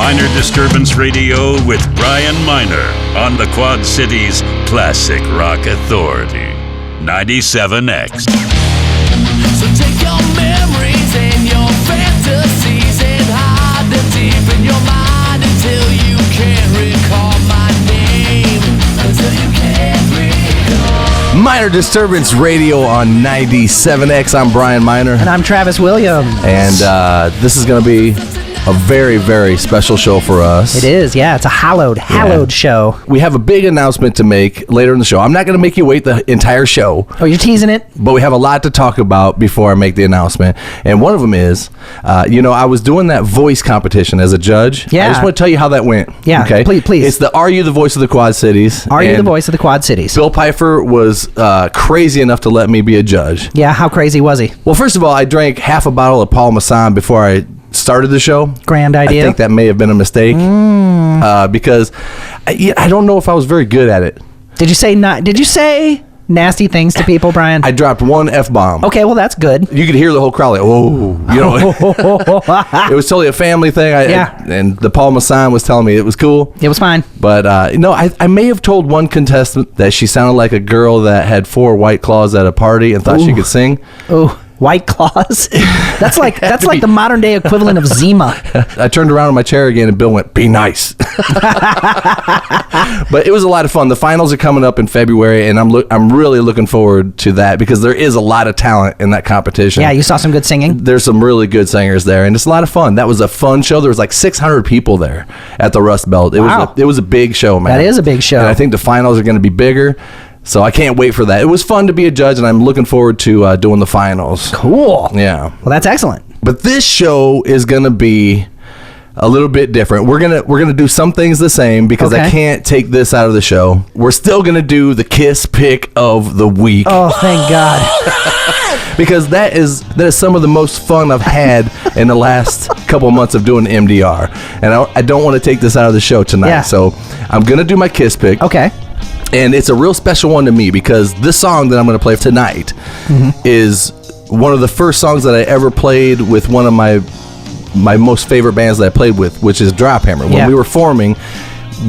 Minor Disturbance Radio with Brian Miner on the Quad Cities Classic Rock Authority, 97X. So take your memories and your fantasies and hide them deep in your mind until you can't recall my name. Until you can't recall. Minor Disturbance Radio on 97X. I'm Brian Miner. And I'm Travis Williams. And this is going to be a very, very special show for us. It is, yeah. It's a hallowed show. We have a big announcement to make later in the show. I'm not going to make you wait the entire show. Oh, you're teasing it? But we have a lot to talk about before I make the announcement. And one of them is, I was doing that voice competition as a judge. Yeah. I just want to tell you how that went. Yeah, okay? please. It's the Are You the Voice of the Quad Cities? Are You the Voice of the Quad Cities? Bill Pfeiffer was crazy enough to let me be a judge. Yeah, how crazy was he? Well, first of all, I drank half a bottle of Paul Masson before I started the show. Grand idea. I think that may have been a mistake because I don't know if I was very good at it. Did you say nasty things to people, Brian? I dropped one F-bomb. Okay, well, that's good. You could hear the whole crowd like, oh, it was totally a family thing. And the Paul Masson was telling me it was cool. It was fine. But, I may have told one contestant that she sounded like a girl that had 4 White Claws at a party and thought she could sing. Oh, White Claws? That's like the modern day equivalent of Zima. I turned around in my chair again and Bill went, be nice. But it was a lot of fun. The finals are coming up in February, and I'm really looking forward to that because there is a lot of talent in that competition. Yeah, you saw some good singing? There's some really good singers there, and it's a lot of fun. That was a fun show. There was like 600 people there at the Rust Belt. It was a big show, man. That is a big show. And I think the finals are going to be bigger. So I can't wait for that. It was fun to be a judge, and I'm looking forward to doing the finals. Cool. Yeah. Well, that's excellent. But this show is going to be a little bit different. We're gonna do some things the same because I can't take this out of the show. We're still going to do the Kiss pick of the week. Oh, thank God. Because that is some of the most fun I've had in the last couple of months of doing MDR. And I don't want to take this out of the show tonight. Yeah. So I'm going to do my Kiss pick. Okay. And it's a real special one to me because this song that I'm going to play tonight is one of the first songs that I ever played with one of my most favorite bands that I played with, which is Drop Hammer. When we were forming,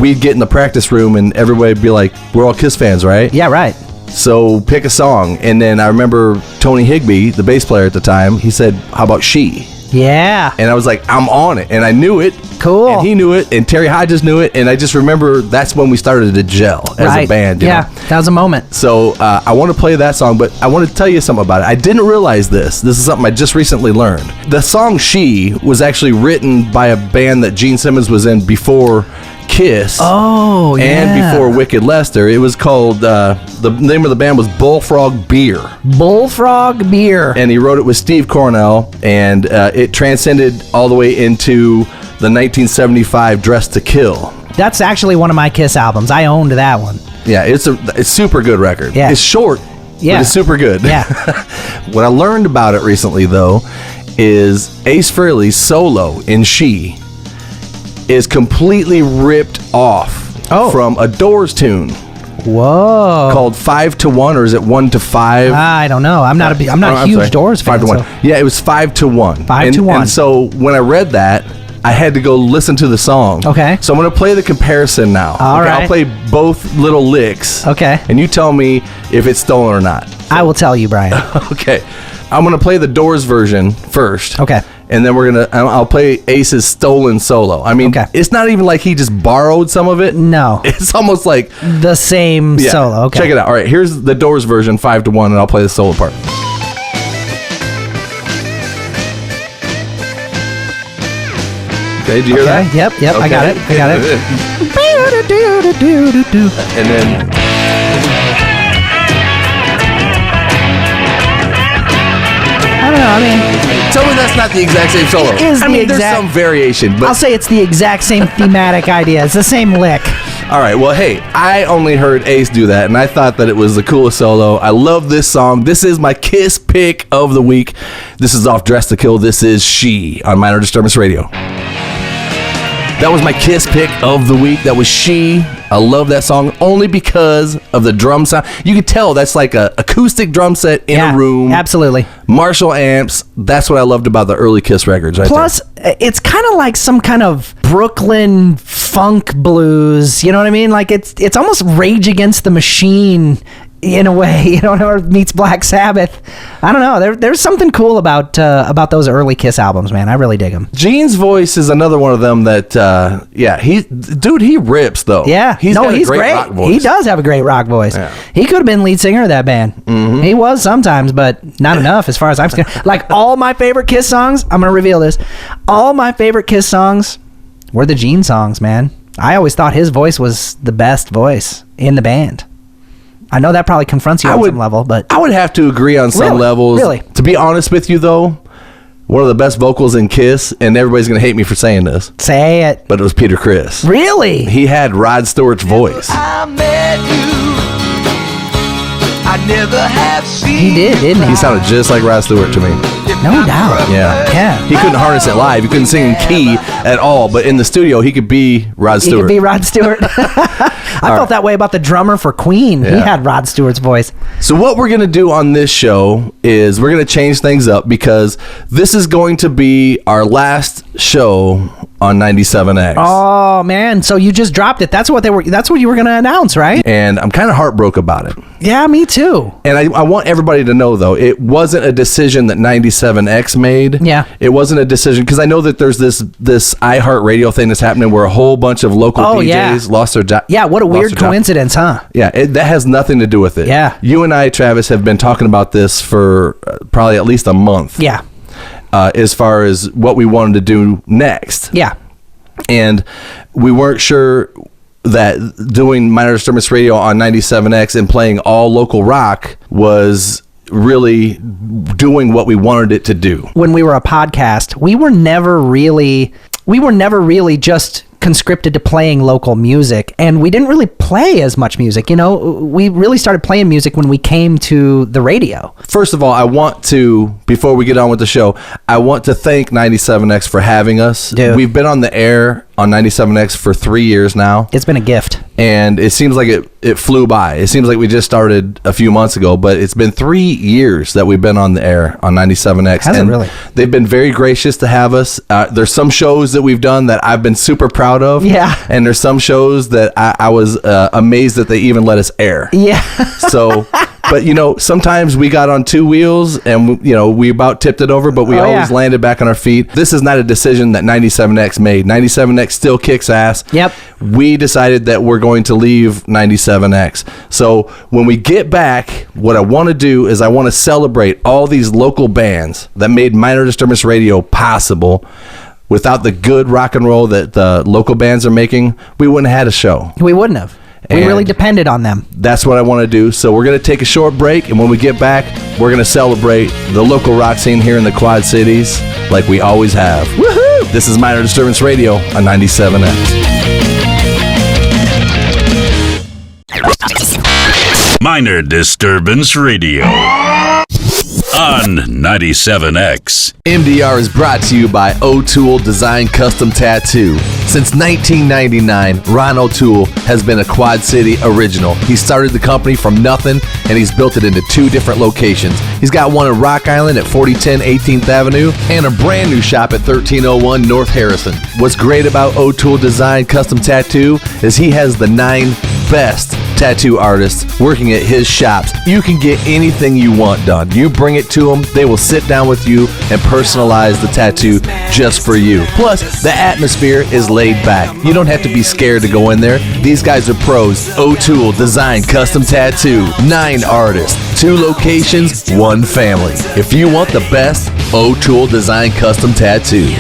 we'd get in the practice room and everybody would be like, we're all Kiss fans, right? Yeah, right. So pick a song. And then I remember Tony Higbee, the bass player at the time, he said, how about She? Yeah. And I was like, I'm on it. And I knew it. Cool. And he knew it. And Terry Hodges knew it. And I just remember that's when we started to gel as a band. You know? That was a moment. So I want to play that song, but I want to tell you something about it. I didn't realize this. This is something I just recently learned. The song She was actually written by a band that Gene Simmons was in before Kiss. Oh, yeah. And before Wicked Lester. It was called, the name of the band was Bullfrog Beer. Bullfrog Beer. And he wrote it with Steve Cornell, and it transcended all the way into the 1975 Dress to Kill. That's actually one of my Kiss albums. I owned that one. Yeah, it's super good record. Yeah. It's short, but it's super good. Yeah. What I learned about it recently, though, is Ace Frehley's solo in She is completely ripped off from a Doors tune. Whoa. Called 5 to 1, or is it 1 to 5? I don't know. I'm not a huge Doors fan. 5 to 1. So. Yeah, it was 5 to 1. 5 to 1. And so when I read that, I had to go listen to the song. Okay. So I'm going to play the comparison now. All right. I'll play both little licks. Okay. And you tell me if it's stolen or not. I will tell you, Brian. Okay. I'm going to play the Doors version first. Okay. And then I'll play Ace's stolen solo. I mean, it's not even like he just borrowed some of it. No. It's almost like the same solo. Okay. Check it out. All right, here's the Doors version, 5 to 1, and I'll play the solo part. Okay, did you hear that? Yep, okay. I got it. And then... I don't know, I mean... Tell me that's not the exact same solo. It is there's some variation, but... I'll say it's the exact same thematic idea. It's the same lick. All right, well, hey, I only heard Ace do that, and I thought that it was the coolest solo. I love this song. This is my Kiss pick of the week. This is off Dress to Kill. This is She on Minor Disturbance Radio. That was my Kiss pick of the week. That was She I love that song only because of the drum sound. You can tell that's like a acoustic drum set in a room. Absolutely. Marshall amps. That's what I loved about the early Kiss records. Right Plus, it's kind of like some kind of Brooklyn funk blues. You know what I mean? Like it's almost Rage Against the Machine in a way, you know, or meets Black Sabbath. I don't know. There's something cool about those early Kiss albums, man. I really dig them. Gene's voice is another one of them that, he rips though. Yeah, he's great. Rock voice. He does have a great rock voice. Yeah. He could have been lead singer of that band. Mm-hmm. He was sometimes, but not enough as far as I'm concerned. Like all my favorite Kiss songs, I'm gonna reveal this. All my favorite Kiss songs were the Gene songs, man. I always thought his voice was the best voice in the band. I know that probably confronts you on some level, but I would have to agree on some levels. Really? To be honest with you, though, one of the best vocals in Kiss, and everybody's going to hate me for saying this, say it. but it was Peter Criss. Really? He had Rod Stewart's voice. I met you. I never have seen. He did, didn't he? He sounded just like Rod Stewart to me. No doubt. Yeah. He couldn't harness it live. He couldn't sing in key at all, but in the studio, he could be Rod Stewart. He could be Rod Stewart. I felt that way about the drummer for Queen. Yeah. He had Rod Stewart's voice. So what we're going to do on this show is we're going to change things up because this is going to be our last show on 97X. Oh man, so you just dropped it. That's what you were going to announce, right? And I'm kind of heartbroken about it. Yeah, me too. And I want everybody to know, though, it wasn't a decision that 97X made. Yeah. It wasn't a decision, because I know that there's this iHeartRadio thing that's happening where a whole bunch of local DJs lost their job. Yeah, what a weird coincidence, huh? Yeah, that has nothing to do with it. Yeah. You and I, Travis, have been talking about this for probably at least a month. Yeah. As far as what we wanted to do next. Yeah. And we weren't sure that doing Minor Disturbance Radio on 97X and playing all local rock was really doing what we wanted it to do. When we were a podcast, we were never really just conscripted to playing local music, and we didn't really play as much music. You know, we really started playing music when we came to the radio. First of all, I want to, before we get on with the show, I want to thank 97X for having us. Dude. We've been on the air on 97X for 3 years now. It's been a gift. And it seems like it flew by. It seems like we just started a few months ago, but it's been 3 years that we've been on the air on 97X. Has it really? They've been very gracious to have us. There's some shows that we've done that I've been super proud of. Yeah. And there's some shows that I was amazed that they even let us air. Yeah. So... But, you know, sometimes we got on two wheels and, you know, we about tipped it over, but we always landed back on our feet. This is not a decision that 97X made. 97X still kicks ass. Yep. We decided that we're going to leave 97X. So when we get back, what I want to do is I want to celebrate all these local bands that made Minor Disturbance Radio possible. Without the good rock and roll that the local bands are making, we wouldn't have had a show. We wouldn't have. We And really depended on them. That's what I want to do. So we're going to take a short break, and when we get back, we're going to celebrate the local rock scene here in the Quad Cities like we always have. Woohoo! This is Minor Disturbance Radio on 97X. Minor Disturbance Radio on 97X. MDR is brought to you by O'Toole Design Custom Tattoo. Since 1999, Ron O'Toole has been a Quad City original. He started the company from nothing, and he's built it into 2 different locations. He's got one in Rock Island at 4010 18th Avenue and a brand new shop at 1301 North Harrison. What's great about O'Toole Design Custom Tattoo is he has the 9 best tattoo artists working at his shops. You can get anything you want done. You bring it to them, they will sit down with you and personalize the tattoo just for you. Plus, the atmosphere is laid back. You don't have to be scared to go in there. These guys are pros. O'Toole Design Custom Tattoo. 9 artists, 2 locations, 1 family. If you want the best, O'Toole Design Custom Tattoo.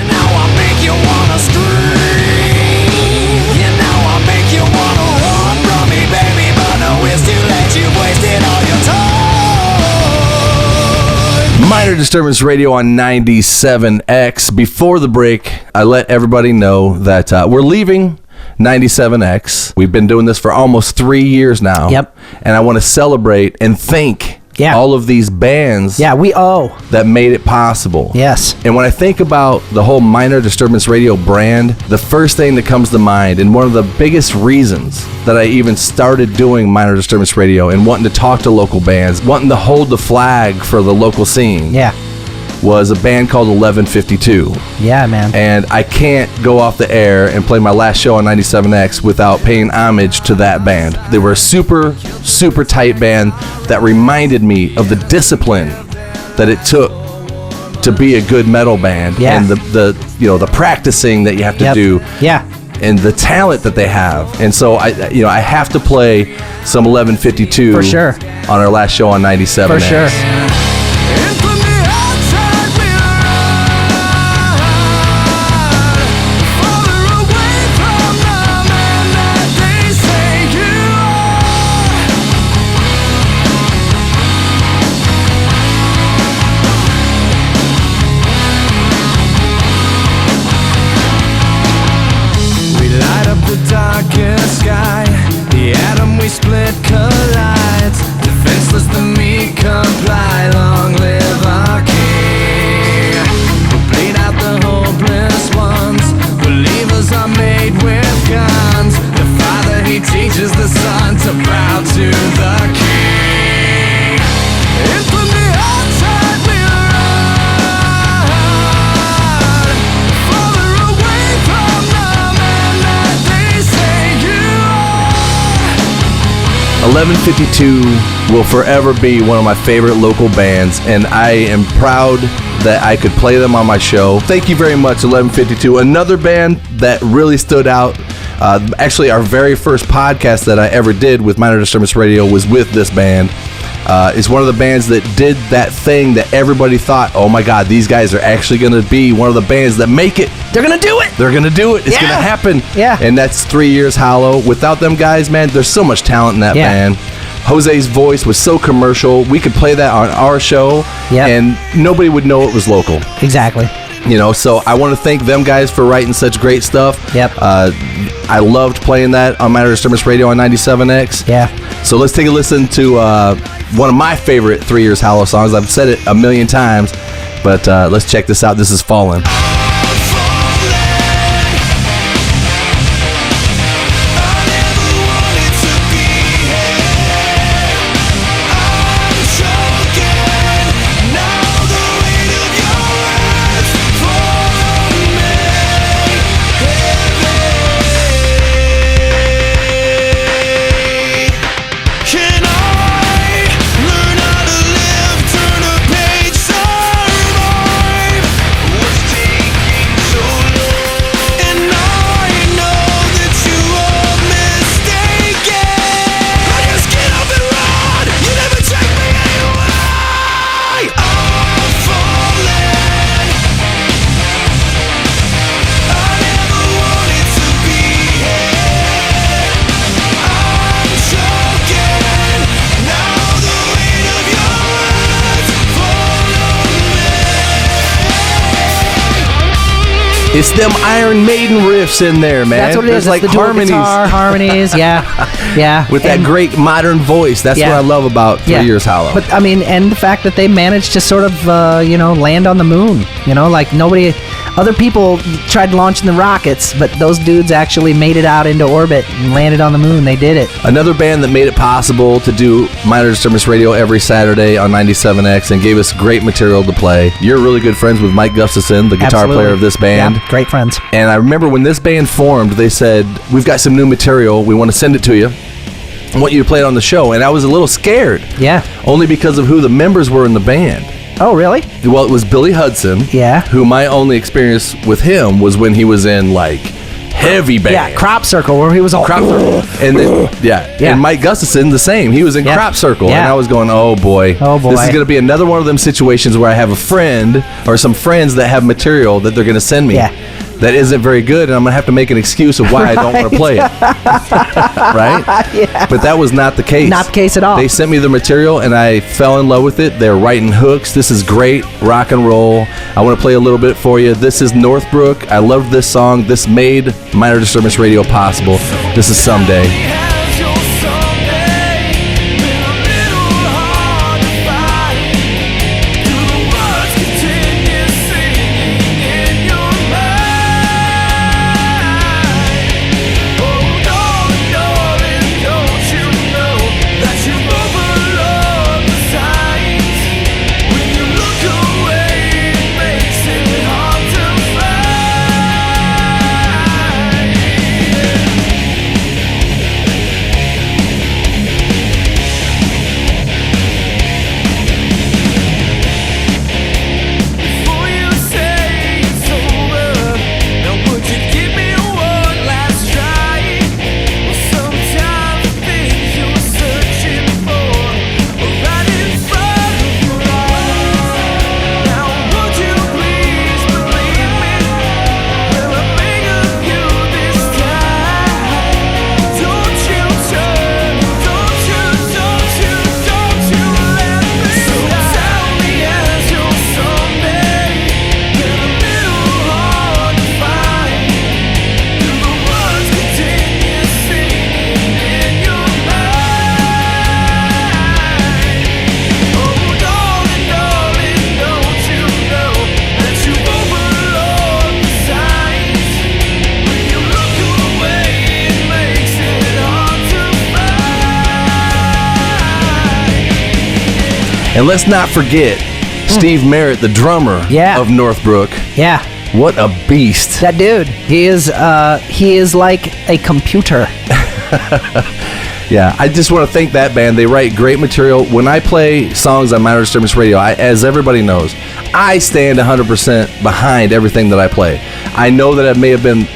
Minor Disturbance Radio on 97X. Before the break, I let everybody know that we're leaving 97X. We've been doing this for almost 3 years now. Yep. And I want to celebrate and thank Yeah. all of these bands Yeah, we owe. that made it possible. Yes. And when I think about the whole Minor Disturbance Radio brand, the first thing that comes to mind, and one of the biggest reasons that I even started doing Minor Disturbance Radio and wanting to talk to local bands, wanting to hold the flag for the local scene, Yeah. was a band called 1152. Yeah, man. And I can't go off the air and play my last show on 97X without paying homage to that band. They were a super, super tight band that reminded me of the discipline that it took to be a good metal band. Yeah. And the practicing that you have to Yep. do. Yeah. And the talent that they have. And so I have to play some 1152 For sure. on our last show on 97X. For sure. And from the outside we run, farther away from the man that they say you are. We light up the darkest sky. The atom we split collides. Defenseless, the meek comply. Long live our king. We bleed out the hopeless ones. Believers are made with guns. The Father, he teaches the Son to bow to the King. And from the outside we run, farther away from the man that they say you are. 1152 will forever be one of my favorite local bands, and I am proud that I could play them on my show. Thank you very much, 1152. Another band that really stood out. Actually, our very first podcast that I ever did with Minor Disturbance Radio was with this band. It's one of the bands that did that thing that everybody thought, oh my God, these guys are actually going to be one of the bands that make it. They're going to do it. They're going to do it. It's Yeah. going to happen. Yeah. And that's 3 Years Hollow. Without them guys, man, there's so much talent in that Yeah. band. Jose's voice was so commercial. We could play that on our show, Yep. and nobody would know it was local. Exactly. So I want to thank them guys for writing such great stuff. Yep. I loved playing that on Minor Disturbance Radio on 97X. Yeah. So let's take a listen to one of my favorite 3 Years Hollow songs. I've said it a million times, but let's check this out. This is Fallen. It's them Iron Maiden riffs in there, man. That's what it There's is. like It's the dual harmonies. guitar, harmonies. Yeah. Yeah. With that And- great modern voice. That's Yeah. what I love about 3 Yeah. Years Hollow. But I mean, and the fact that they managed to sort of, land on the moon. Like other people tried launching the rockets, but those dudes actually made it out into orbit and landed on the moon. They did it. Another band that made it possible to do Minor Disturbance Radio every Saturday on 97X and gave us great material to play. You're really good friends with Mike Gustafson, the guitar Absolutely. player of this band. Yeah, great friends. And I remember when this band formed, they said, we've got some new material. We want to send it to you. I want you to play it on the show. And I was a little scared. Yeah. Only because of who the members were in the band. Oh, really? Well, it was Billy Hudson. Yeah. Who my only experience with him was when he was in, heavy band. Yeah, Crop Circle, where he was all... Crop Circle. And then, yeah. And Mike Gustafson, the same. He was in Yeah. Crop Circle. Yeah. And I was going, oh boy. Oh, boy. This is going to be another one of them situations where I have a friend or some friends that have material that they're going to send me. Yeah. That isn't very good, and I'm gonna have to make an excuse of why I don't want to play it. Right? Yeah. But that was not the case. Not the case at all. They sent me the material, and I fell in love with it. They're writing hooks. This is great rock and roll. I want to play a little bit for you. This is Northbrook. I love this song. This made Minor Disturbance Radio possible. This is Someday. Has your someday been a little hard to find? And let's not forget Steve Merritt, the drummer of Northbrook. Yeah. What a beast. That dude. He is like a computer. Yeah, I just want to thank that band. They write great material. When I play songs on Minor Disturbance Radio, as everybody knows, I stand 100% behind everything that I play. I know that I may have been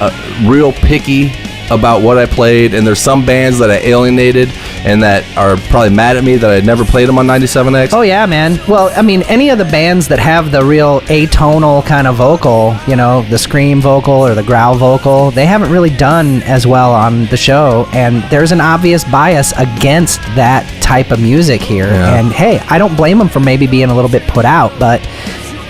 real picky about what I played, and there's some bands that I alienated and that are probably mad at me that I never played them on 97X. Oh yeah, man. Well, I mean, any of the bands that have the real atonal kind of vocal, you know, the scream vocal or the growl vocal, they haven't really done as well on the show, and there's an obvious bias against that type of music here. Yeah. And hey, I don't blame them for maybe being a little bit put out, but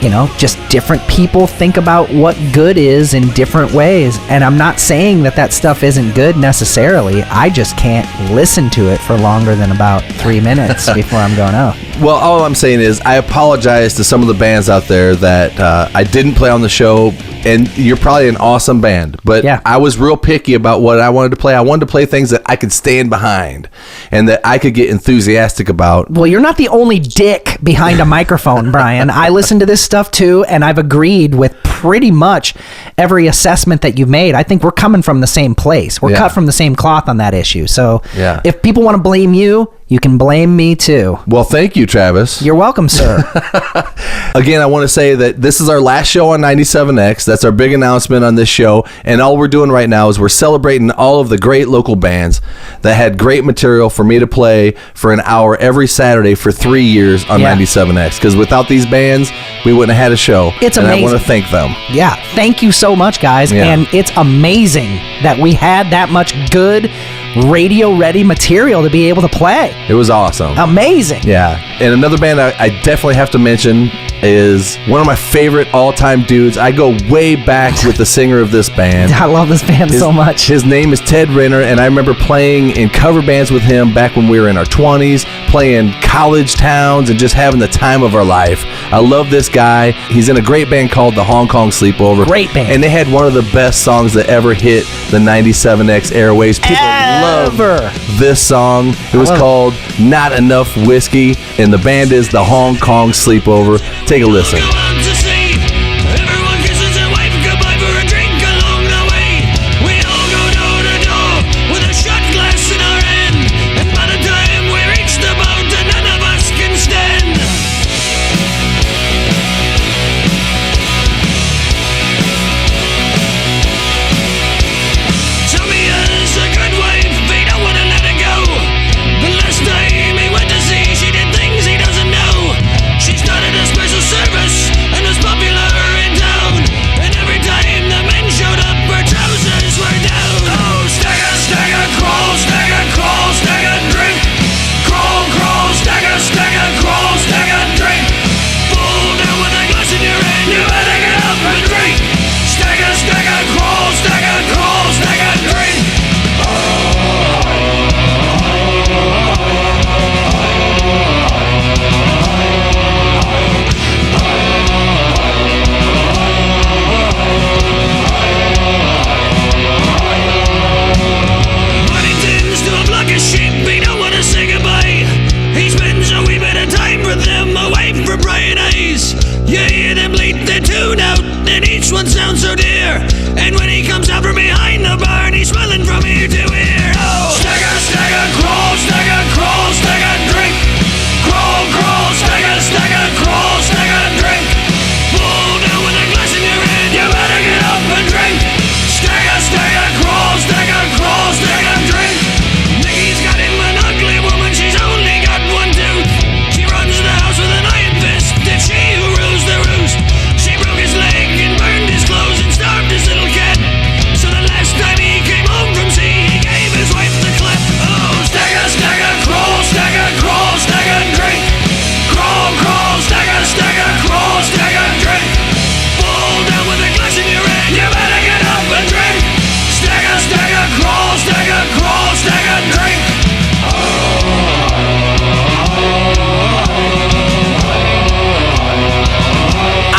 you know, just different people think about what good is in different ways. And I'm not saying that stuff isn't good necessarily. I just can't listen to it for longer than about 3 minutes before I'm going, oh. Well, all I'm saying is I apologize to some of the bands out there that I didn't play on the show, and you're probably an awesome band, but yeah. I was real picky about what I wanted to play. I wanted to play things that I could stand behind and that I could get enthusiastic about. Well, you're not the only dick behind a microphone, Brian. I listen to this stuff too, and I've agreed with pretty much every assessment that you've made. I think we're coming from the same place. We're cut from the same cloth on that issue. So if people want to blame you, you can blame me too. Well, thank you, Travis. You're welcome, sir. Again, I want to say that this is our last show on 97X. That's our big announcement on this show. And all we're doing right now is we're celebrating all of the great local bands that had great material for me to play for an hour every Saturday for 3 years on 97X. Because without these bands, we wouldn't have had a show. It's and amazing. I want to thank them. Yeah. Thank you so much, guys. Yeah. And it's amazing that we had that much good radio-ready material to be able to play. It was awesome. Amazing. Yeah. And another band I definitely have to mention is one of my favorite all-time dudes. I go way back with the singer of this band. I love this band so much. His name is Ted Renner, and I remember playing in cover bands with him back when we were in our 20s, playing college towns and just having the time of our life. I love this guy. He's in a great band called the Hong Kong Sleepover. Great band. And they had one of the best songs that ever hit the 97X airwaves. People love this song. It was called Not Enough Whiskey, and the band is the Hong Kong Sleepover. Take a listen. She started a special service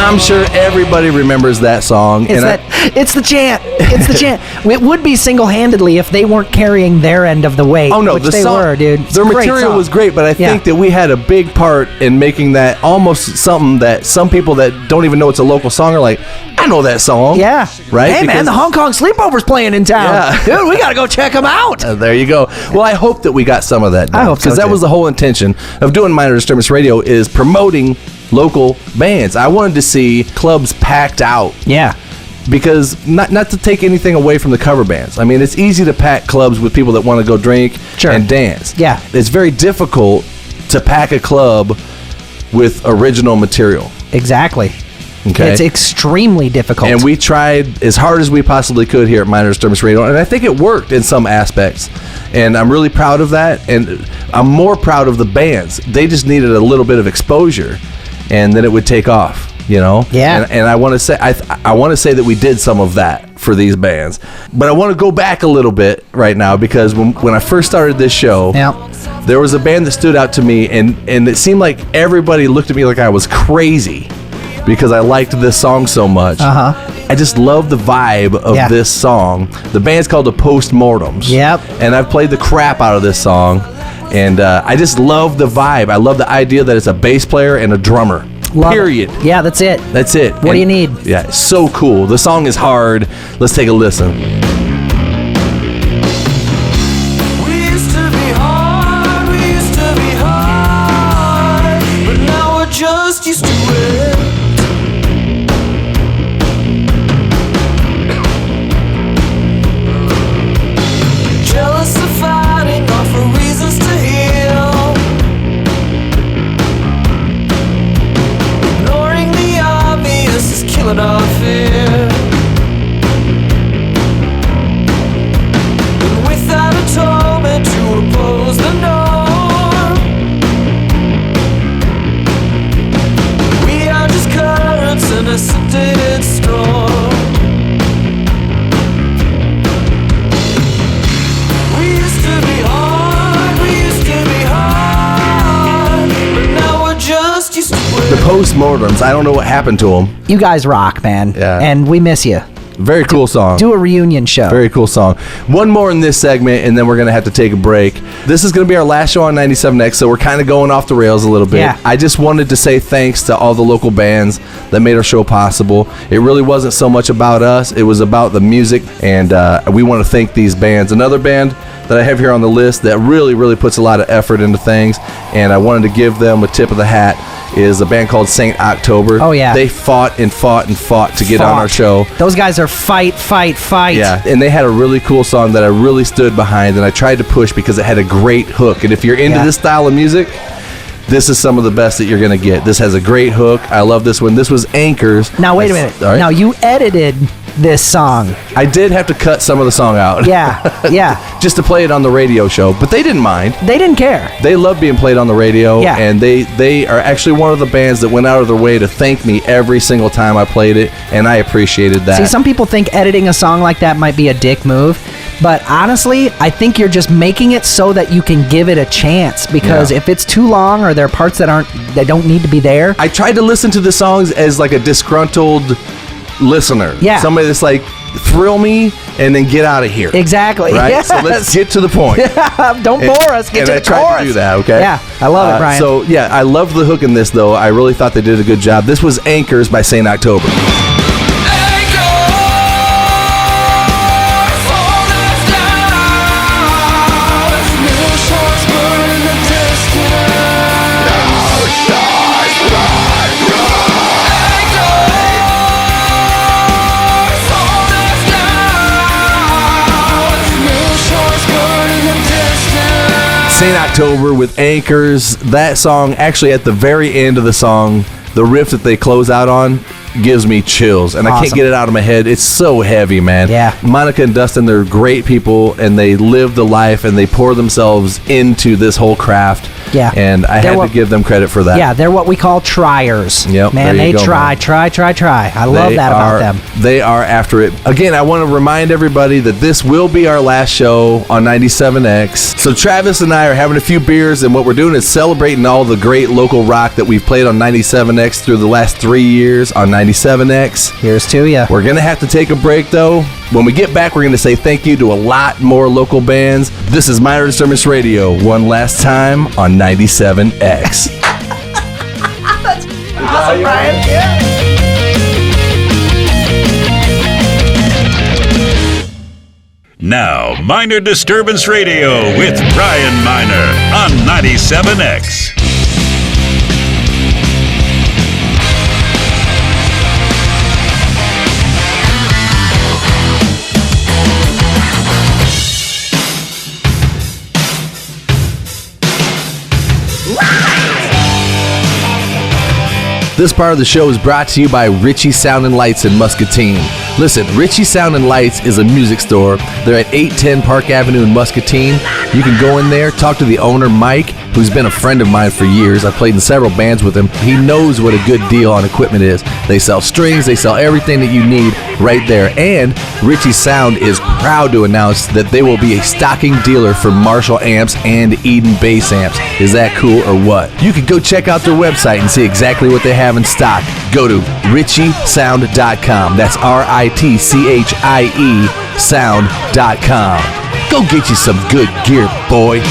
I'm sure everybody remembers that song. It's the chant. It's the chant. It would be single-handedly if they weren't carrying their end of the weight. Oh no, which they were, dude. It's Their a great material song. was great, but I think that we had a big part in making that almost something that some people that don't even know it's a local song are like, I know that song. Yeah. Right? Hey, man, Because- the Hong Kong Sleepover's playing in town. Yeah. Dude, we got to go check them out. There you go. Well, I hope that we got some of that done. I hope so, because that too. was the whole intention of doing Minor Disturbance Radio is promoting local bands. I wanted to see clubs packed out. Yeah. Because not to take anything away from the cover bands. I mean, it's easy to pack clubs with people that want to go drink Sure. and dance. Yeah. It's very difficult to pack a club with original material. Exactly. Okay. It's extremely difficult. And we tried as hard as we possibly could here at Minor Disturbance Radio, and I think it worked in some aspects. And I'm really proud of that, and I'm more proud of the bands. They just needed a little bit of exposure, and then it would take off, you know? Yeah. And I want to say I want to say that we did some of that for these bands. But I want to go back a little bit right now because when I first started this show, Yeah. there was a band that stood out to me, and it seemed like everybody looked at me like I was crazy because I liked this song so much. I just love the vibe of Yeah. this song. The band's called the Postmortems. Yep. And I've played the crap out of this song, and I just love the vibe. I love the idea that it's a bass player and a drummer. Love it. Period. Yeah, that's it. That's it. What do you need? Yeah, it's so cool. The song is hard. Let's take a listen. We used to be hard, we used to be hard, but now we're just used to it. Jealous of fighting, not for reasons to heal. Ignoring the obvious is killing our fear. Without atonement to oppose the norm, we are just currents in a sedated storm. We used to be hard, we used to be hard, but now we're just used to it. The Postmortems, I don't know what happened to them. You guys rock, man. Yeah. And we miss you. Very cool song. Do a reunion show. Very cool song. One more in this segment, and then we're going to have to take a break. This is going to be our last show on 97X, so we're kind of going off the rails a little bit. Yeah. I just wanted to say thanks to all the local bands that made our show possible. It really wasn't so much about us. It was about the music, and we want to thank these bands. Another band that I have here on the list that really, really puts a lot of effort into things, and I wanted to give them a tip of the hat, is a band called Saint October. Oh, yeah. They fought and fought and fought to get on our show. Those guys are fight. Yeah, and they had a really cool song that I really stood behind, and I tried to push because it had a great hook. And if you're into Yeah. this style of music, this is some of the best that you're going to get. This has a great hook. I love this one. This was Anchors. Now, wait a minute. All right. Now, you edited this song. I did have to cut some of the song out. Yeah. Just to play it on the radio show, but they didn't mind. They didn't care. They love being played on the radio, Yeah. and they are actually one of the bands that went out of their way to thank me every single time I played it, and I appreciated that. See, some people think editing a song like that might be a dick move, but honestly, I think you're just making it so that you can give it a chance, because Yeah. if it's too long or there are parts that don't need to be there. I tried to listen to the songs as like a disgruntled listener. Yeah. Somebody that's like, thrill me and then get out of here. Exactly. Right? Yes. So let's get to the point. Don't bore us. Get and to I the tried chorus. to do that, okay? Yeah, I love it, Brian. So, yeah, I love the hook in this, though. I really thought they did a good job. This was Anchors by Saint October. Saint October with Anchors. That song, actually at the very end of the song, the riff that they close out on gives me chills, and I can't Awesome. get it out of my head. It's so heavy, man. Yeah. Monica and Dustin, they're great people, and they live the life, and they pour themselves into this whole craft. Yeah. And I They're had what- to give them credit for that. Yeah, they're what we call triers. Yep, Man, there you they go, try. man. I love They that are- about them. They are after it. Again, I want to remind everybody that this will be our last show on 97X. So Travis and I are having a few beers, and what we're doing is celebrating all the great local rock that we've played on 97X through the last 3 years on 97X. Here's to ya. We're going to have to take a break, though. When we get back, we're going to say thank you to a lot more local bands. This is Minor Disturbance Radio, one last time on 97X. Awesome, Brian. Yeah. Now, Minor Disturbance Radio with Brian Miner on 97X. This part of the show is brought to you by Richie Sound and Lights in Muscatine. Listen, Richie Sound and Lights is a music store. They're at 810 Park Avenue in Muscatine. You can go in there, talk to the owner, Mike, who's been a friend of mine for years. I've played in several bands with him. He knows what a good deal on equipment is. They sell strings, they sell everything that you need right there. And Richie Sound is proud to announce that they will be a stocking dealer for Marshall amps and Eden bass amps. Is that cool or what? You can go check out their website and see exactly what they have in stock. Go to richiesound.com. That's RITCHIE sound.com. Go get you some good gear, boy.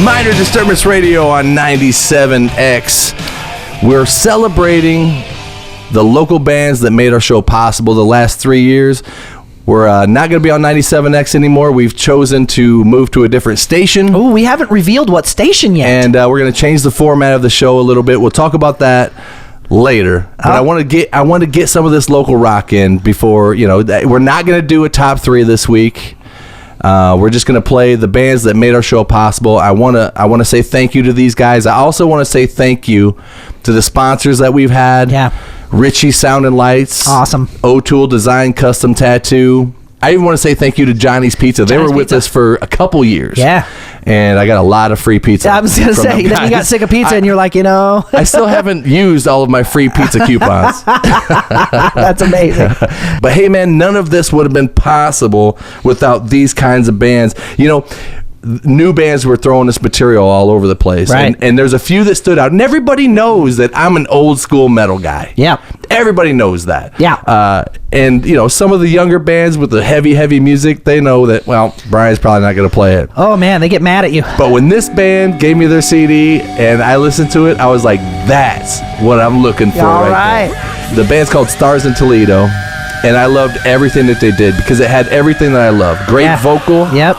Minor Disturbance Radio on 97X. We're celebrating the local bands that made our show possible the last 3 years. We're not going to be on 97X anymore. We've chosen to move to a different station. Oh, we haven't revealed what station yet. And we're going to change the format of the show a little bit. We'll talk about that later. But I want to get some of this local rock in before, we're not going to do a top 3 this week. We're just going to play the bands that made our show possible. I want to say thank you to these guys. I also want to say thank you to the sponsors that we've had. Yeah. Richie Sound and Lights. Awesome. O'Toole Design Custom Tattoo. I even want to say thank you to Johnny's Pizza. They were with us for a couple years. Yeah. And I got a lot of free pizza. I was going to say, then you got sick of pizza and you're like, I still haven't used all of my free pizza coupons. That's amazing. But hey, man, none of this would have been possible without these kinds of bands. New bands were throwing this material all over the place. Right. And there's a few that stood out. And everybody knows that I'm an old school metal guy. Yeah. Everybody knows that. Yeah. And some of the younger bands with the heavy music, they know that, well, Brian's probably not going to play it. Oh, man, they get mad at you. But when this band gave me their CD and I listened to it, I was like, that's what I'm looking for right there. The band's called Stars in Toledo. And I loved everything that they did because it had everything that I love. Great vocal. Yep.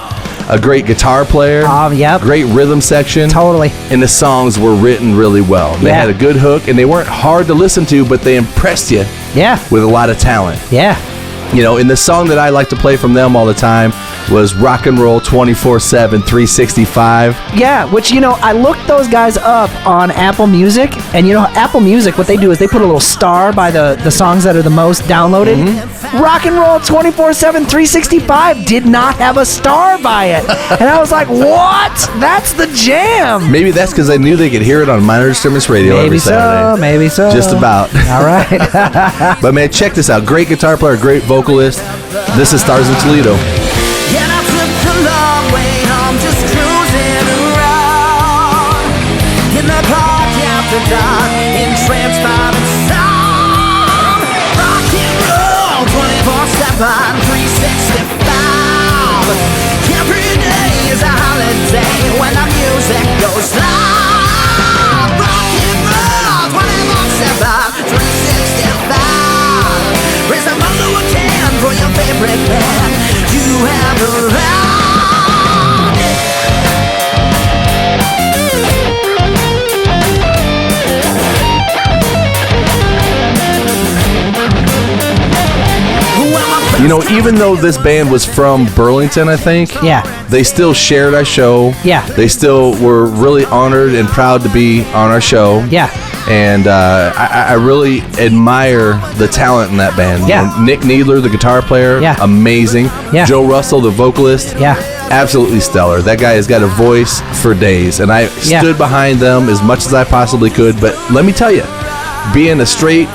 A great guitar player. Yep. Great rhythm section. Totally. And the songs were written really well. They had a good hook, and they weren't hard to listen to, but they impressed you with a lot of talent. Yeah. And the song that I like to play from them all the time was Rock and Roll 24/7 365. Yeah, which, I looked those guys up on Apple Music, and Apple Music, what they do is they put a little star by the songs that are the most downloaded. Mm-hmm. Rock and Roll 24/7 365 did not have a star by it. And I was like, what? That's the jam. Maybe that's because they knew they could hear it on Minor Disturbance Radio every Saturday. Maybe so. Just about. All right. But man, check this out. Great guitar player, great vocalist. This is Stars in Toledo. And I took the long way home, just cruising around in the park after dark, entranced by the sound. Rock and roll 24/7 365. Every day is a holiday when the music goes loud. Rock and roll 24/7 365. Raise a bundle of can for your favorite band you have around. Even though this band was from Burlington, I think. Yeah. They still shared our show. Yeah. They still were really honored and proud to be on our show. Yeah. And I really admire the talent in that band. Yeah. You know, Nick Needler, the guitar player, Yeah. amazing. Yeah. Joe Russell, the vocalist, Yeah. absolutely stellar. That guy has got a voice for days. And I Yeah. stood behind them as much as I possibly could. But let me tell you, being a straight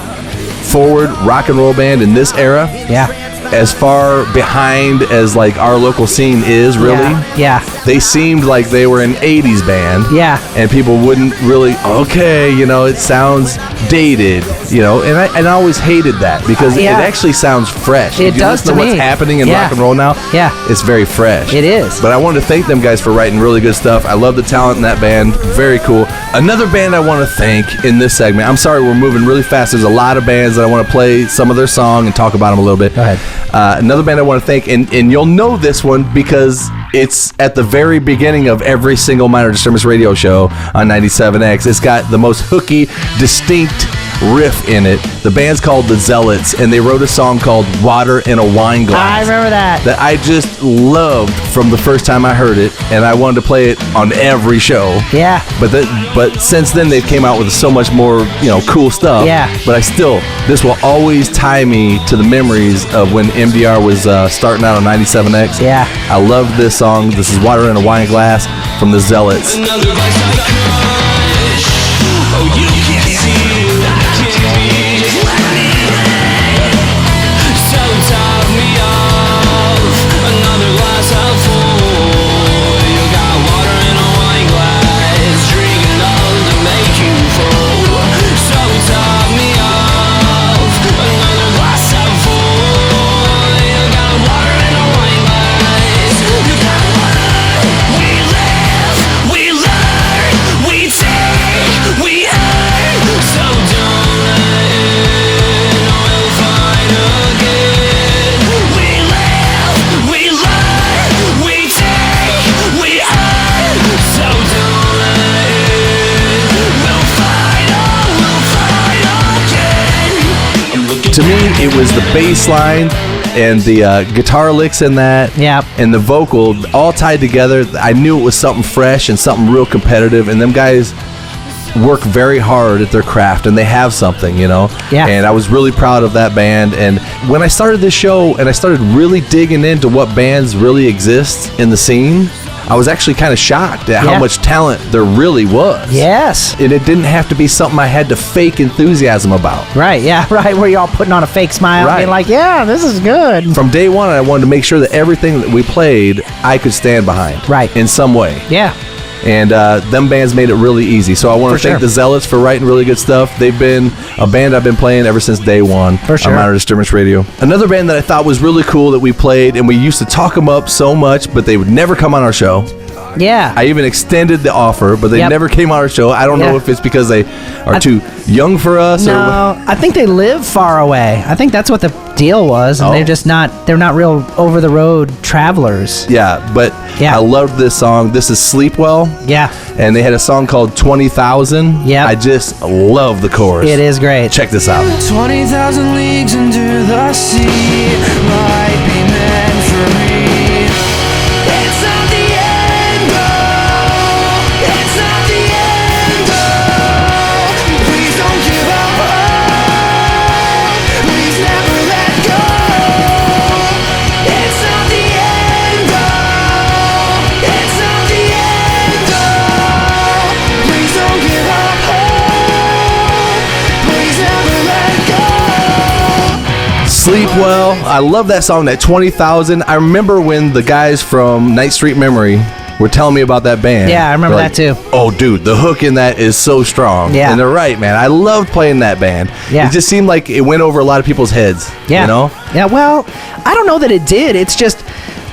forward rock and roll band in this era, Yeah. as far behind as like our local scene is really, Yeah. they seemed like they were an 80s band. Yeah. And people wouldn't really, okay, you know, it sounds dated, you know, and I always hated that because Yeah. it actually sounds fresh. It If you does listen to what's me. happening in Yeah. rock and roll now, Yeah. it's very fresh. It is. But I wanted to thank them guys for writing really good stuff. I love the talent in that band. Very cool. Another band I want to thank in this segment. I'm sorry, we're moving really fast. There's a lot of bands that I want to play some of their song and talk about them a little bit. Go ahead. Another band I want to thank, and you'll know this one because it's at the very beginning of every single Minor Disturbance radio show on 97X. It's got the most hooky, distinct riff in it. The band's called The Zealots, and they wrote a song called Water in a Wine Glass. I remember that. That I just loved from the first time I heard it, and I wanted to play it on every show. Yeah. But since then they've came out with so much more, you know, cool stuff. Yeah. But this will always tie me to the memories of when MDR was starting out on 97X. Yeah. I love this song. This is Water in a Wine Glass from The Zealots. Another vice I crush. Oh, you can't see it. I can't be. Just let me in. So top me off. Another glass half full. You got water in a wine glass. Drink enough to make you full. So top me off. Another glass half full. You got water in a wine glass. You got water. We live. We learn. We take. We earn. So don't let in. We'll find again. We live. We learn. We take. We earn. So don't let in. We'll find. We'll find again. To me, it was the bass line and the guitar licks in that, Yep. and the vocal all tied together. I knew it was something fresh and something real competitive, and them guys work very hard at their craft, and they have something, you know. Yeah. And I was really proud of that band. And when I started this show and I started really digging into what bands really exist in the scene, I was actually kind of shocked at how Yeah. much talent there really was. Yes. And it didn't have to be something I had to fake enthusiasm about. Right. Yeah. Right. Where you're all putting on a fake smile, Right. being like, "Yeah, this is good." From day one, I wanted to make sure that everything that we played, I could stand behind. Right. In some way. Yeah. And them bands made it really easy. So I want For to thank sure. the Zealots for writing really good stuff. They've been a band I've been playing ever since day one For sure. on Minor Disturbance Radio. Another band that I thought was really cool that we played, and we used to talk them up so much, but they would never come on our show. Yeah. I even extended the offer, but they Yep. never came on our show. I don't know Yeah. if it's because they are too young for us or No, I think they live far away. I think that's what the deal was, and Oh. they're not real over the road travelers. Yeah, but Yeah. I loved this song. This is Sleep Well. Yeah, And they had a song called 20,000. Yep. I just love the chorus. it is great. Check this out. 20,000 leagues into the sea might be meant for me. It's not the end goal. It's not the end goal. Please don't give up. Please never let go. It's not the end goal. It's not the end goal. Please don't give up. Please never let go. Sleep Well. I love that song, that 20,000. I remember when the guys from Night Street Memory were telling me about that band. Yeah, I remember They're that too. Oh, dude, the hook in that is so strong. Yeah. And they're right, man. I loved playing that band. Yeah. It just seemed like it went over a lot of people's heads. Yeah. You know? Yeah, well, I don't know that it did. It's just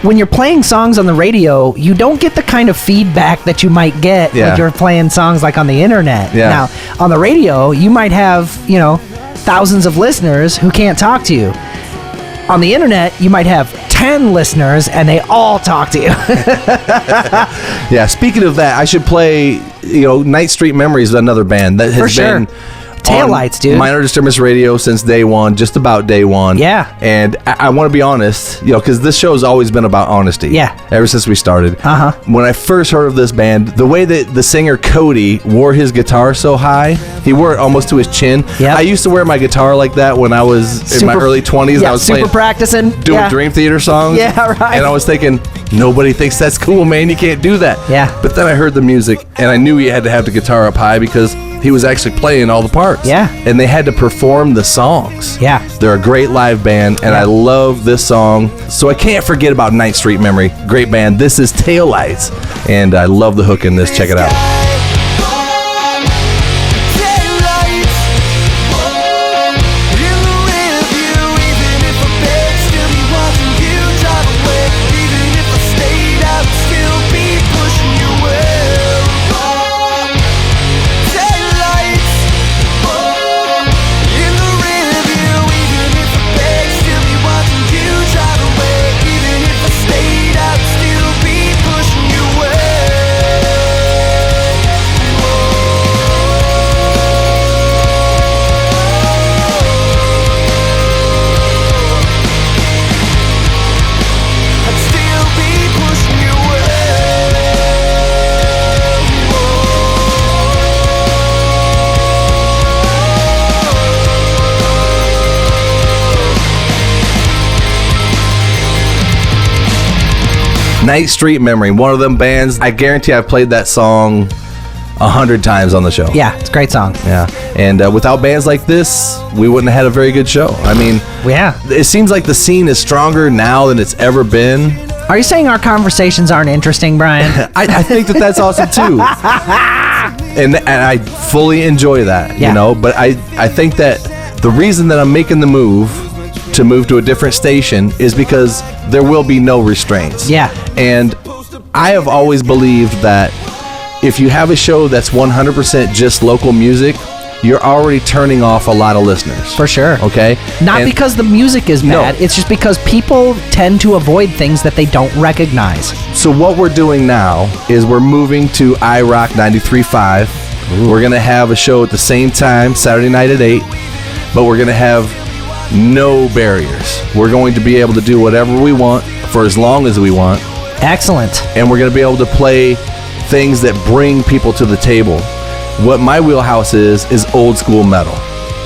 when you're playing songs on the radio, you don't get the kind of feedback that you might get Yeah. when you're playing songs like on the internet. Yeah. Now, on the radio, you might have, thousands of listeners who can't talk to you. On the internet, you might have 10 listeners and they all talk to you. Yeah, speaking of that, I should play, Night Street Memories is another band that has For sure. been Taillights, dude. Minor Disturbance Radio since day one, just about day one. Yeah. And I want to be honest, because this show has always been about honesty. Yeah. Ever since we started. Uh-huh. When I first heard of this band, the way that the singer Cody wore his guitar so high, he wore it almost to his chin. Yep. I used to wear my guitar like that when I was in my early 20s. Yeah, I was super playing, practicing. doing Dream Theater songs. Yeah, right. And I was thinking, nobody thinks that's cool, man. You can't do that. Yeah. But then I heard the music, and I knew he had to have the guitar up high because he was actually playing all the parts. Yeah. And they had to perform the songs. Yeah. They're a great live band, and I love this song. So I can't forget about Night Street Memory. Great band. This is Taillights, and I love the hook in this. Check it out. Night Street Memory, one of them bands. I guarantee I've played that song 100 times on the show. Yeah, it's a great song. Yeah, and without bands like this, we wouldn't have had a very good show. I mean, Yeah. it seems like the scene is stronger now than it's ever been. Are you saying our conversations aren't interesting, Brian? I think that that's awesome too, and I fully enjoy that. Yeah. You know, but I think that the reason that I'm making the move to a different station is because there will be no restraints. Yeah. And I have always believed that if you have a show that's 100% just local music, you're already turning off a lot of listeners. For sure. Okay? Not And- because the music is No. bad. It's just because people tend to avoid things that they don't recognize. So what we're doing now is we're moving to iRock 93.5. We're going to have a show at the same time, Saturday night at 8, but we're going to have no barriers. We're going to be able to do whatever we want for as long as we want, Excellent. and we're going to be able to play things that bring people to the table. What my wheelhouse is old school metal.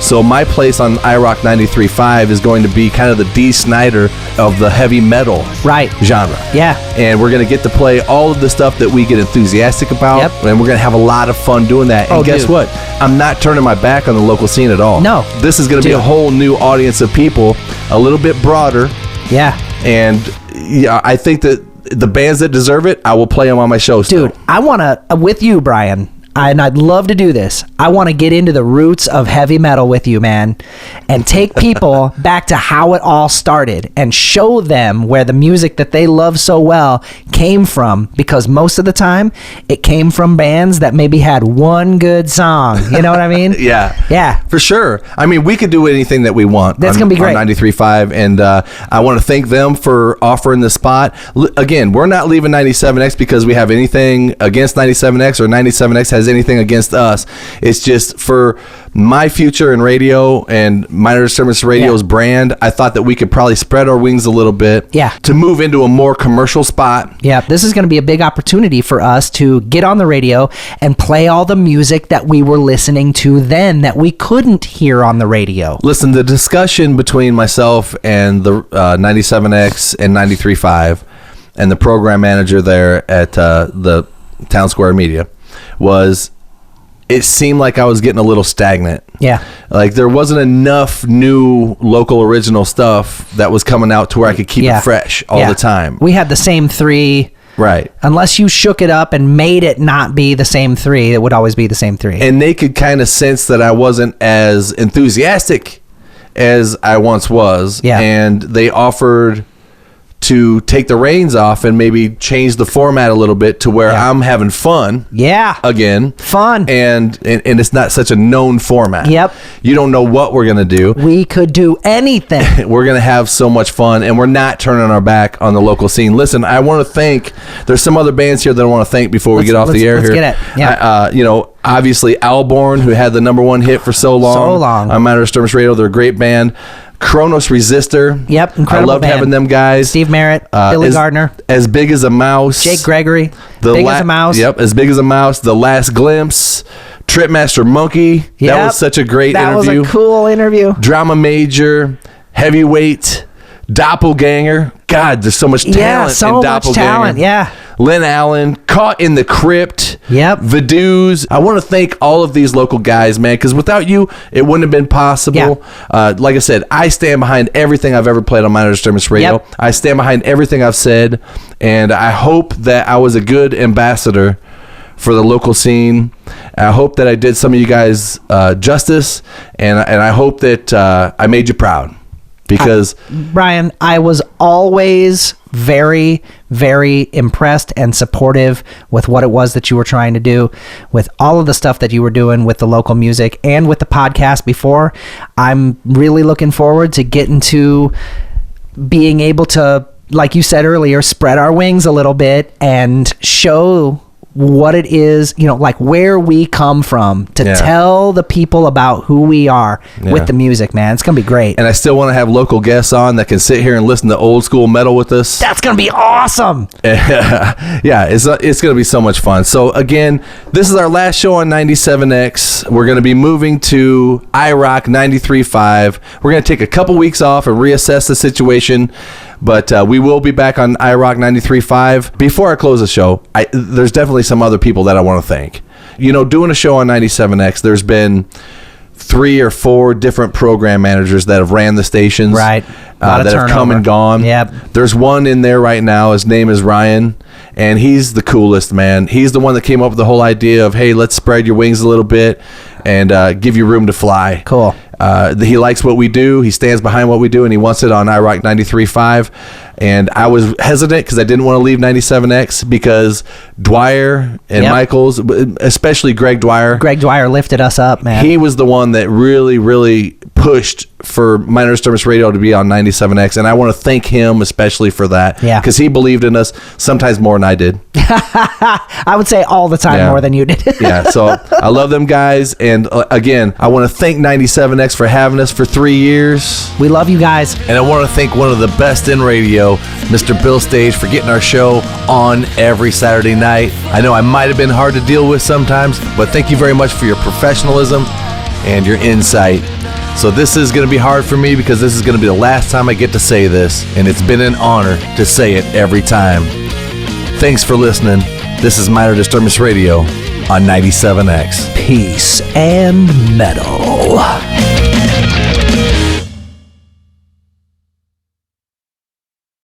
So my place on iRock 93.5 is going to be kind of the Dee Snider of the heavy metal Right. genre. Yeah. And we're going to get to play all of the stuff that we get enthusiastic about. Yep. And we're going to have a lot of fun doing that. And Oh, guess dude. what? I'm not turning my back on the local scene at all. No. This is going to be a Dude. whole new audience of people, a little bit broader. Yeah. And yeah, I think that the bands that deserve it, I will play them on my show still. Dude, I want to, with you, Brian, and I'd love to do this. I want to get into the roots of heavy metal with you, man, and take people back to how it all started and show them where the music that they love so well came from, because most of the time it came from bands that maybe had one good song. You know what I mean? Yeah. Yeah. For sure. I mean, we could do anything that we want. That's gonna be great. On 93.5, and I want to thank them for offering the spot. Again, we're not leaving 97X because we have anything against 97X or 97X has anything against us. It's just for my future in radio and Minor Disturbance Radio's brand, I thought that we could probably spread our wings a little bit. Yeah. To move into a more commercial spot. Yeah, this is going to be a big opportunity for us to get on the radio and play all the music that we were listening to then that we couldn't hear on the radio. Listen, the discussion between myself and the 97X and 93.5 and the program manager there at the Town Square Media was, it seemed like I was getting a little stagnant. Yeah. Like there wasn't enough new local original stuff that was coming out to where I could keep it fresh all the time. We had the same three. Right. Unless you shook it up and made it not be the same three, it would always be the same three. And they could kind of sense that I wasn't as enthusiastic as I once was. Yeah. And they offered to take the reins off and maybe change the format a little bit to where I'm having fun. Yeah. Again. Fun. And it's not such a known format. Yep. You don't know what we're going to do. We could do anything. We're going to have so much fun, and we're not turning our back on the local scene. Listen, I want to thank, there's some other bands here that I want to thank before we get off the air here. Let's get it. Yeah. You know, obviously Alborn, who had the #1 hit for so long. On Minor Disturbance Radio. They're a great band. Kronos Resistor. Yep, incredible I loved band. having them guys. Steve Merritt, Billy Gardner. As Big as a Mouse. Jake Gregory. Big as a Mouse. Yep, As Big as a Mouse. The Last Glimpse. Tripmaster Monkey. Yep. That was such a great interview. That was a cool interview. Drama Major. Heavyweight. Doppelganger. God, there's so much talent Yeah, so in much Doppelganger. talent, yeah. Lynn Allen, Caught in the Crypt. Yep. Vidues. I want to thank all of these local guys, man, because without you, it wouldn't have been possible. Like I said, I stand behind everything I've ever played on Minor Disturbance Radio. Yep. I stand behind everything I've said, and I hope that I was a good ambassador for the local scene. I hope that I did some of you guys justice, and I hope that I made you proud. Because Brian, I was always very, very impressed and supportive with what it was that you were trying to do, with all of the stuff that you were doing with the local music and with the podcast before. I'm really looking forward to getting to being able to, like you said earlier, spread our wings a little bit and show what it is, you know, like where we come from, to tell the people about who we are with the music, man. It's gonna be great. And I still want to have local guests on that can sit here and listen to old school metal with us. That's gonna be awesome. Yeah, it's gonna be so much fun. So again, this is our last show on 97X. We're gonna be moving to iRock 93.5. We're gonna take a couple weeks off and reassess the situation. But we will be back on iRock 93.5. Before I close the show, there's definitely some other people that I want to thank. You know, doing a show on 97X, there's been 3 or 4 different program managers that have ran the stations. Right. That have come and gone. Yep. There's one in there right now. His name is Ryan, and he's the coolest, man. He's the one that came up with the whole idea of, hey, let's spread your wings a little bit and give you room to fly. Cool. He likes what we do. He stands behind what we do, and he wants it on iRock 93.5. And I was hesitant because I didn't want to leave 97X because Dwyer and Michaels, especially Greg Dwyer. Greg Dwyer lifted us up, man. He was the one that really, really pushed for Minor Disturbance Radio to be on 97X, and I want to thank him especially for that. Yeah. Because he believed in us sometimes more than I did. I would say all the time more than you did. Yeah, so I love them guys, and again, I want to thank 97X for having us for 3 years. We love you guys. And I want to thank one of the best in radio, Mr. Bill Stage, for getting our show on every Saturday night. I know I might have been hard to deal with sometimes, but thank you very much for your professionalism and your insight. So this is going to be hard for me because this is going to be the last time I get to say this, and it's been an honor to say it every time. Thanks for listening. This is Minor Disturbance Radio on 97X. Peace and metal.